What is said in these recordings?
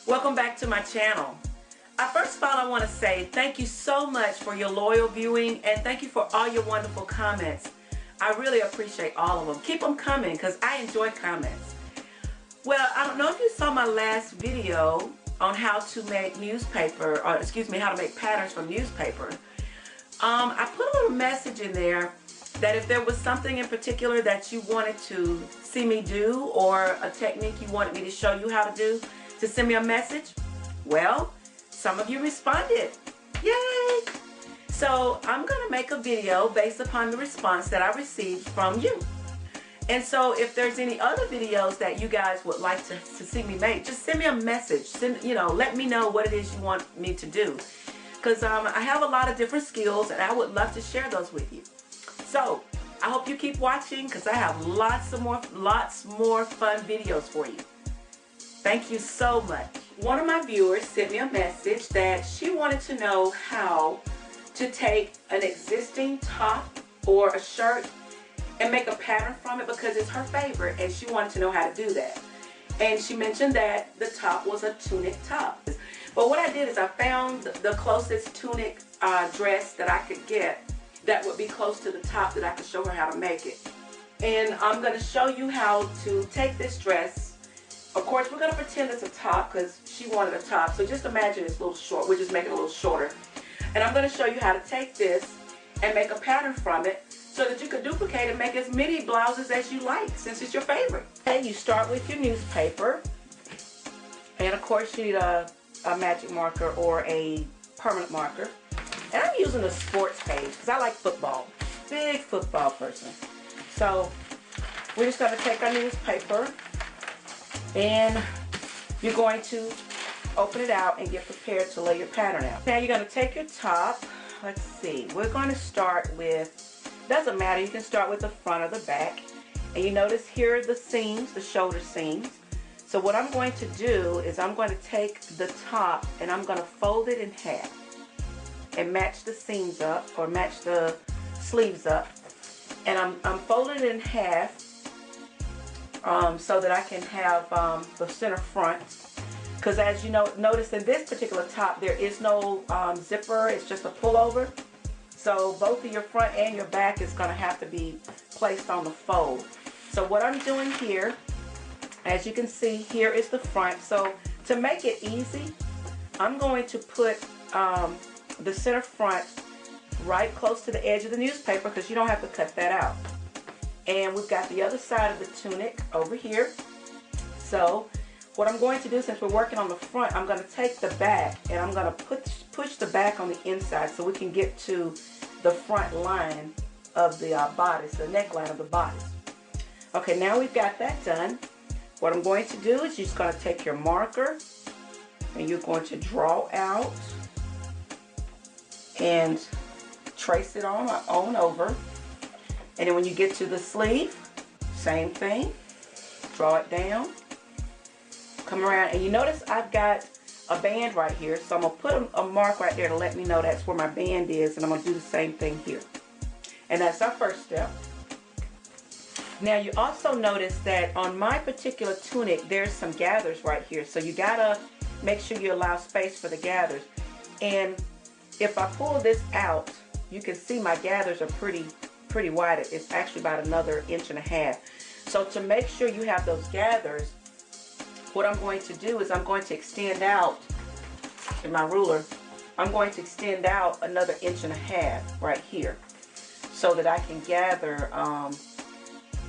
Welcome back to my channel. First of all, I want to say thank you so much for your loyal viewing and thank you for all your wonderful comments. I really appreciate all of them. Keep them coming because I enjoy comments. Well, I don't know if you saw my last video on how to make newspaper, or excuse me, how to make patterns from newspaper. I put a little message in there that if there was something in particular that you wanted to see me do or a technique you wanted me to show you how to do, to send me a message. Well, some of you responded. Yay! So I'm going to make a video based upon the response that I received from you. And so if there's any other videos that you guys would like to see me make, just send me a message. Let me know what it is you want me to do. Because I have a lot of different skills and I would love to share those with you. So I hope you keep watching because I have lots more fun videos for you. Thank you so much. One of my viewers sent me a message that she wanted to know how to take an existing top or a shirt and make a pattern from it because it's her favorite and she wanted to know how to do that. And she mentioned that the top was a tunic top. But what I did is I found the closest tunic dress that I could get that would be close to the top that I could show her how to make it. And I'm going to show you how to take this dress. Of course, we're going to pretend it's a top because she wanted a top. So just imagine it's a little short. We're just making it a little shorter. And I'm going to show you how to take this and make a pattern from it so that you can duplicate and make as many blouses as you like since it's your favorite. Okay, you start with your newspaper. And of course, you need a magic marker or a permanent marker. And I'm using a sports page because I like football. Big football person. So we're just going to take our newspaper and you're going to open it out and get prepared to lay your pattern out. Now you're going to take your top. Let's see. We're going to start with, doesn't matter, you can start with the front or the back. And you notice here are the seams, the shoulder seams. So what I'm going to do is I'm going to take the top and I'm going to fold it in half and match the seams up or match the sleeves up. And I'm folding it in half so that I can have the center front. Because as you know, notice in this particular top there is no zipper, it's just a pullover. So both of your front and your back is going to have to be placed on the fold. So what I'm doing here, as you can see, here is the front. So to make it easy, I'm going to put the center front right close to the edge of the newspaper because you don't have to cut that out. And we've got the other side of the tunic over here. So what I'm going to do, since we're working on the front, I'm going to take the back and I'm going to push the back on the inside so we can get to the front line of the bodice, the neckline of the bodice. Okay, now we've got that done. What I'm going to do is you're just going to take your marker and you're going to draw out and trace it on over. And then when you get to the sleeve, same thing, draw it down, come around, and you notice I've got a band right here, so I'm going to put a mark right there to let me know that's where my band is, and I'm going to do the same thing here. And that's our first step. Now you also notice that on my particular tunic, there's some gathers right here, so you got to make sure you allow space for the gathers. And if I pull this out, you can see my gathers are pretty wide. It's actually about another 1.5 inches. So to make sure you have those gathers, what I'm going to do is I'm going to extend out in my ruler. I'm going to extend out another 1.5 inches right here so that I can gather.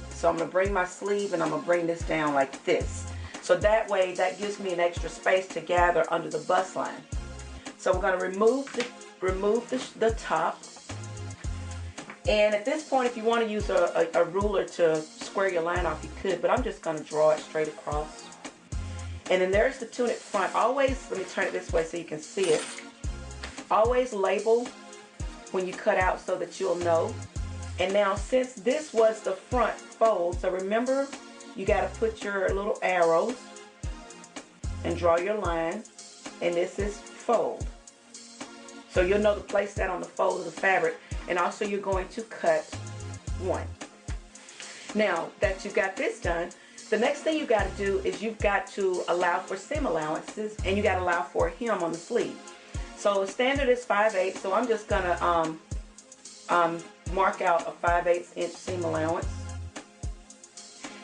So I'm going to bring my sleeve and I'm going to bring this down like this. So that way that gives me an extra space to gather under the bust line. So we're going to remove the top. And at this point, if you want to use a ruler to square your line off, you could, but I'm just going to draw it straight across. And then there's the tunic front. Always, let me turn it this way so you can see it. Always label when you cut out so that you'll know. And now since this was the front fold, so remember you got to put your little arrows and draw your line. And this is fold. So you'll know to place that on the fold of the fabric. And also you're going to cut one. Now that you've got this done, The next thing you got to do is you've got to allow for seam allowances, and you got to allow for a hem on the sleeve. So standard is 5/8, so I'm just going to mark out a 5/8 inch seam allowance.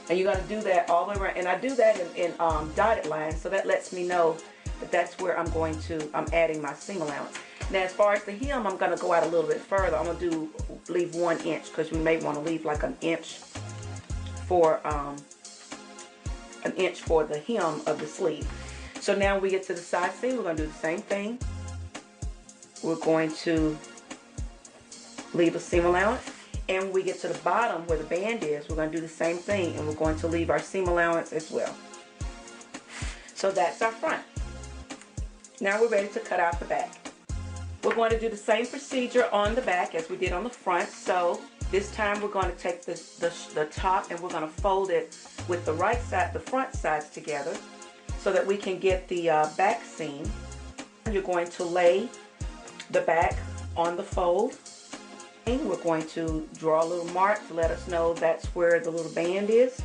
And you're going to do that all the way around. And I do that in dotted lines, so that lets me know that that's where I'm adding my seam allowance. Now as far as the hem, I'm going to go out a little bit further. I'm going to leave 1 inch, because we may want to leave like an inch for the hem of the sleeve. So now we get to the side seam, we're going to do the same thing. We're going to leave a seam allowance. And when we get to the bottom where the band is, we're going to do the same thing, and we're going to leave our seam allowance as well. So that's our front. Now we're ready to cut out the back. We're going to do the same procedure on the back as we did on the front. So this time we're going to take the top, and we're going to fold it with the right side, the front sides together, so that we can get the back seam. You're going to lay the back on the fold. We're going to draw a little mark to let us know that's where the little band is,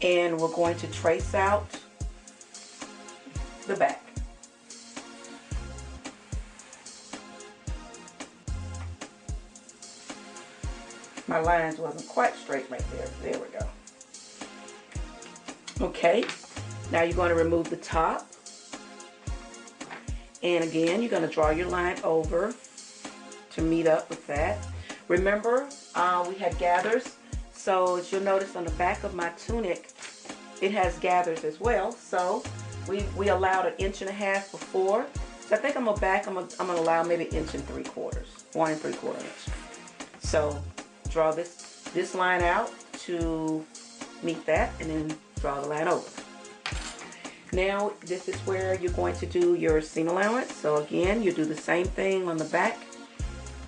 and we're going to trace out the back. My lines wasn't quite straight right there. There we go. Okay, now you're going to remove the top, and again you're going to draw your line over to meet up with that. Remember, we had gathers, so as you'll notice on the back of my tunic, it has gathers as well. So we allowed 1.5 inches before. So I think I'm gonna allow maybe 1 3/4, 1 3/4 inch. So draw this line out to meet that, and then draw the line over. Now this is where you're going to do your seam allowance. So again, you do the same thing on the back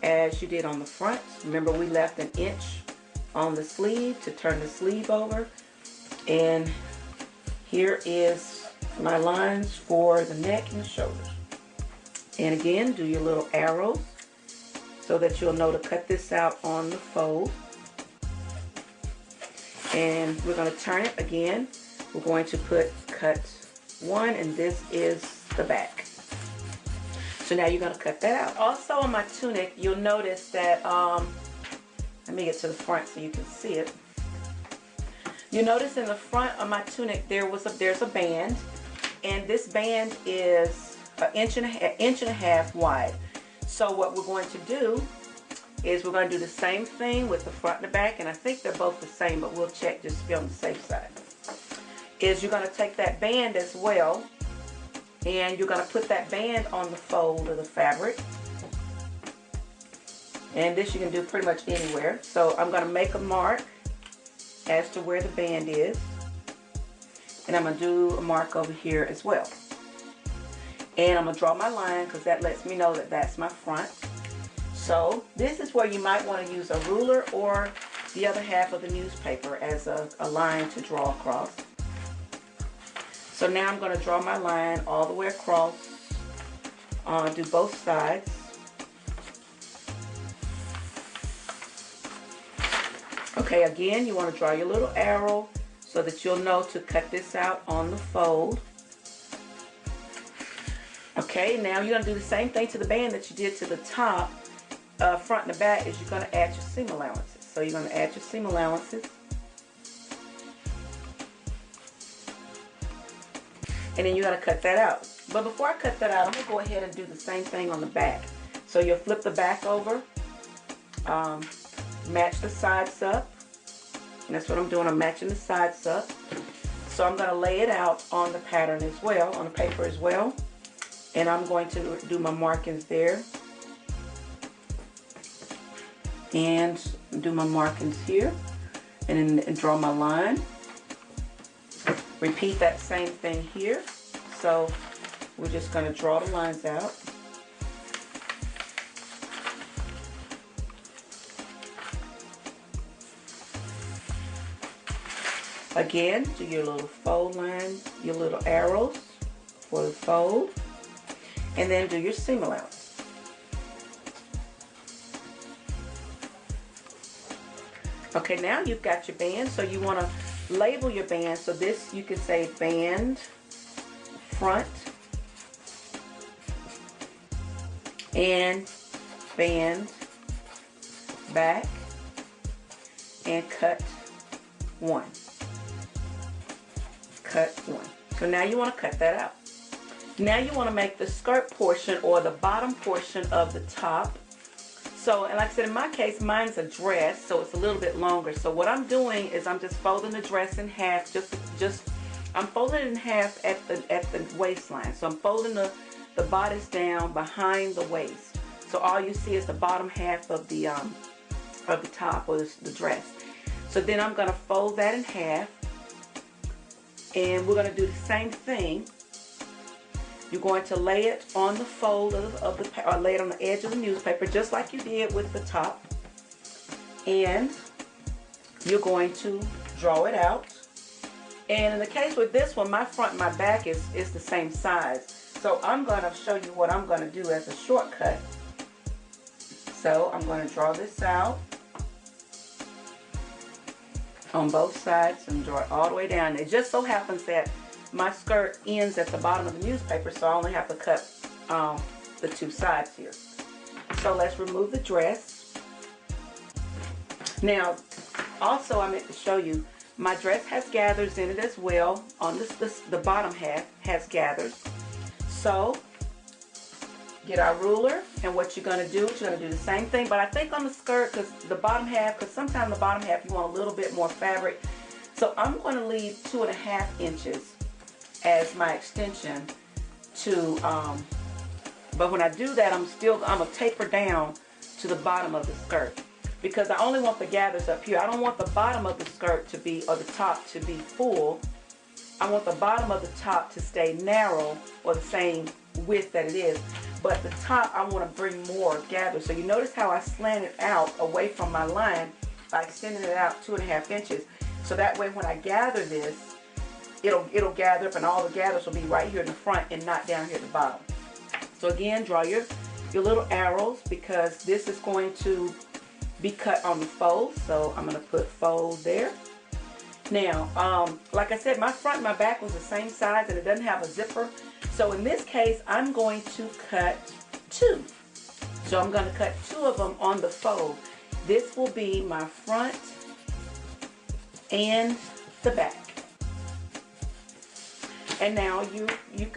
as you did on the front. Remember, we left 1 inch on the sleeve to turn the sleeve over. And here is my lines for the neck and the shoulders. And again, do your little arrows so that you'll know to cut this out on the fold. And we're going to turn it again. We're going to put cut 1, and this is the back. So now you're going to cut that out. Also on my tunic, you'll notice that, let me get to the front so you can see it. You notice in the front of my tunic there's a band, and this band is 1.5 inches wide. So what we're going to do is we're going to do the same thing with the front and the back, and I think they're both the same, but we'll check just to be on the safe side. Is you're going to take that band as well, and you're going to put that band on the fold of the fabric. And this you can do pretty much anywhere. So I'm going to make a mark as to where the band is. And I'm going to do a mark over here as well. And I'm going to draw my line, because that lets me know that that's my front. So this is where you might want to use a ruler or the other half of the newspaper as a line to draw across. So now I'm going to draw my line all the way across, do both sides. Okay, again, you want to draw your little arrow so that you'll know to cut this out on the fold. Okay, now you're going to do the same thing to the band that you did to the top, front and the back, is you're going to add your seam allowances. So you're going to add your seam allowances. And then you got to cut that out. But before I cut that out, I'm going to go ahead and do the same thing on the back. So you'll flip the back over, match the sides up. And that's what I'm doing. I'm matching the sides up. So I'm going to lay it out on the pattern as well, on the paper as well. And I'm going to do my markings there. And do my markings here. And then draw my line. Repeat that same thing here. So we're just going to draw the lines out. Again, do your little fold line, your little arrows for the fold, and then do your seam allowance. Okay, now you've got your band, so you want to label your band. So this, you can say band front and band back, and cut 1. Cut 1. So now you want to cut that out. Now you want to make the skirt portion or the bottom portion of the top. So, and like I said, in my case, mine's a dress, so it's a little bit longer. So what I'm doing is I'm just folding the dress in half. I'm folding it in half at the waistline. So I'm folding the bodice down behind the waist. So all you see is the bottom half of the top or the dress. So then I'm going to fold that in half, and we're going to do the same thing. You're going to lay it on the fold or lay it on the edge of the newspaper, just like you did with the top. And you're going to draw it out. And in the case with this one, my front and my back is the same size. So I'm going to show you what I'm going to do as a shortcut. So I'm going to draw this out on both sides and draw it all the way down. It just so happens that my skirt ends at the bottom of the newspaper, so I only have to cut the 2 sides here. So let's remove the dress. Now, also I meant to show you, my dress has gathers in it as well. On the bottom half has gathers. So get our ruler, and what you're going to do is you're going to do the same thing, but I think on the skirt, because the bottom half, because sometimes the bottom half you want a little bit more fabric. So I'm going to leave 2.5 inches as my extension to, but when I do that, I'm going to taper down to the bottom of the skirt, because I only want the gathers up here. I don't want the bottom of the skirt to be, or the top to be full. I want the bottom of the top to stay narrow, or the same width that it is, but the top I want to bring more gathers. So you notice how I slanted out away from my line by extending it out 2.5 inches. So that way when I gather this, it'll gather up, and all the gathers will be right here in the front and not down here at the bottom. So again, draw your little arrows, because this is going to be cut on the fold. So I'm going to put fold there. Now, like I said, my front and my back was the same size, and it doesn't have a zipper. So in this case, I'm going to cut 2. So I'm going to cut 2 of them on the fold. This will be my front and the back. And now you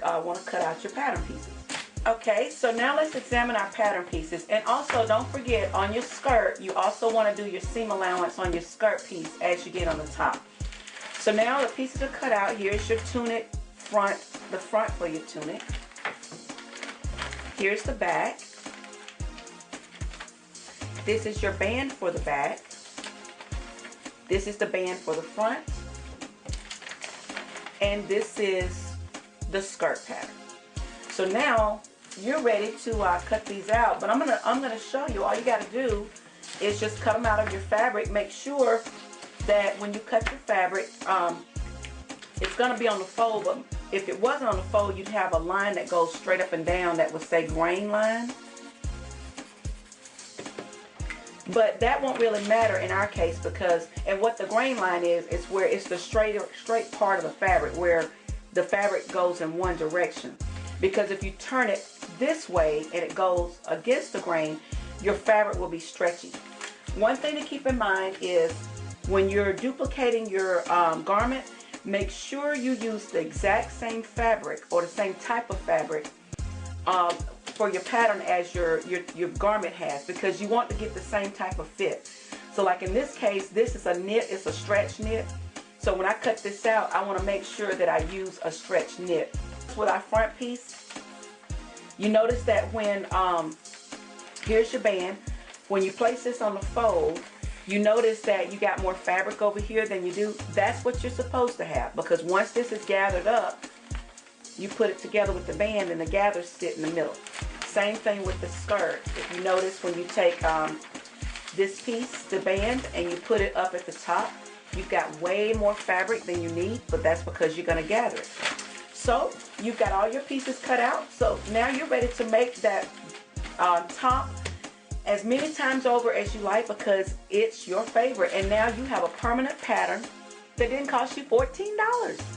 want to cut out your pattern pieces. Okay, so now let's examine our pattern pieces. And also, don't forget, on your skirt, you also want to do your seam allowance on your skirt piece as you get on the top. So now the pieces are cut out. Here's your tunic front, the front for your tunic. Here's the back. This is your band for the back. This is the band for the front. And this is the skirt pattern. So now you're ready to cut these out, but I'm gonna show you. All you got to do is just cut them out of your fabric. Make sure that when you cut your fabric, it's gonna be on the fold. But if it wasn't on the fold, you'd have a line that goes straight up and down that would say grain line. But that won't really matter in our case, because, and what the grain line is where it's the straight part of the fabric, where the fabric goes in one direction. Because if you turn it this way and it goes against the grain, your fabric will be stretchy. One thing to keep in mind is when you're duplicating your garment, make sure you use the exact same fabric or the same type of fabric for your pattern as your garment has, because you want to get the same type of fit. So like in this case, this is a knit, it's a stretch knit. So when I cut this out, I want to make sure that I use a stretch knit. With our front piece, you notice that when, here's your band, when you place this on the fold, you notice that you got more fabric over here than you do. That's what you're supposed to have, because once this is gathered up, you put it together with the band and the gathers sit in the middle. Same thing with the skirt. If you notice, when you take this piece, the band, and you put it up at the top, you've got way more fabric than you need, but that's because you're going to gather it. So you've got all your pieces cut out. So now you're ready to make that top as many times over as you like, because it's your favorite. And now you have a permanent pattern that didn't cost you $14.